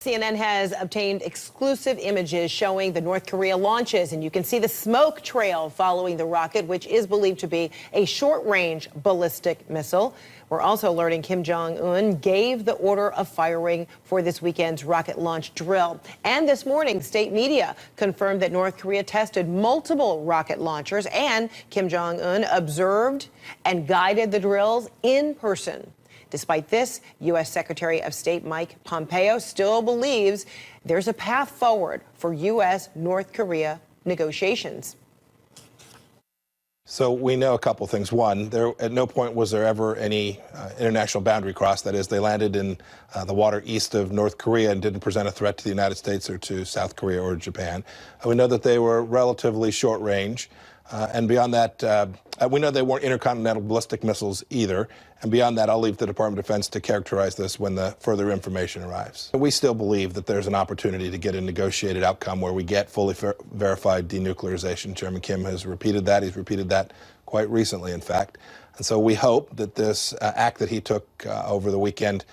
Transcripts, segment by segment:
CNN has obtained exclusive images showing the North Korea launches, and you can see the smoke trail following the rocket, which is believed to be a short-range ballistic missile. We're also learning Kim Jong-un gave the order of firing for this weekend's rocket launch drill. And this morning, state media confirmed that North Korea tested multiple rocket launchers, and Kim Jong-un observed and guided the drills in person. Despite this, U.S. Secretary of State Mike Pompeo still believes there's a path forward for U.S.-North Korea negotiations. So we know a couple things. One, at no point was there ever any international boundary crossed. That is, they landed in the water east of North Korea and didn't present a threat to the United States or to South Korea or Japan. We know that they were relatively short range. And beyond that, we know they weren't intercontinental ballistic missiles either. And beyond that, I'll leave the Department of Defense to characterize this when the further information arrives. We still believe that there's an opportunity to get a negotiated outcome where we get fully verified denuclearization. Chairman Kim has repeated that. He's repeated that quite recently, in fact. And so we hope that this act that he took over the weekend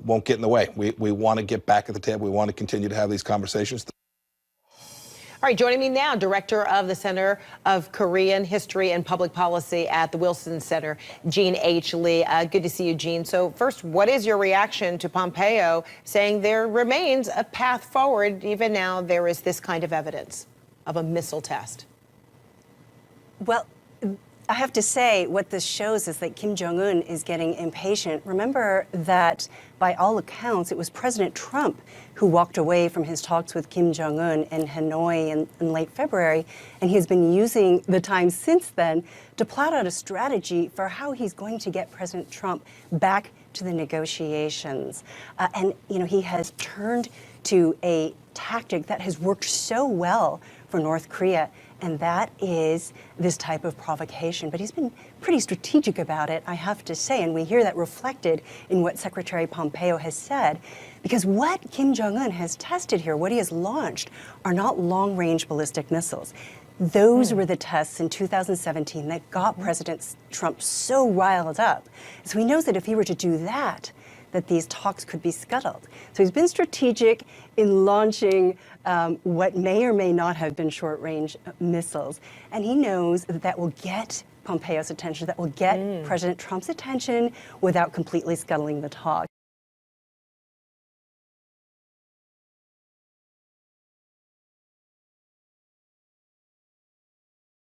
won't get in the way. We want to get back at the table. We want to continue to have these conversations. All right, joining me now, Director of the Center of Korean History and Public Policy at the Wilson Center, Jean H. Lee. Good to see you, Jean. So first, what is your reaction to Pompeo saying there remains a path forward, even now there is this kind of evidence of a missile test? Well, I have to say, what this shows is that Kim Jong-un is getting impatient. Remember that, by all accounts, it was President Trump who walked away from his talks with Kim Jong-un in Hanoi in late February, and he's been using the time since then to plot out a strategy for how he's going to get President Trump back to the negotiations. And, you know, he has turned to a tactic that has worked so well for North Korea, and that is this type of provocation. But he's been pretty strategic about it, I have to say, and we hear that reflected in what Secretary Pompeo has said, because what Kim Jong-un has tested here, what he has launched, are not long-range ballistic missiles. Those were the tests in 2017 that got President Trump so riled up. So he knows that if he were to do that, that these talks could be scuttled. So he's been strategic in launching what may or may not have been short-range missiles. And he knows that that will get Pompeo's attention, that will get President Trump's attention without completely scuttling the talks.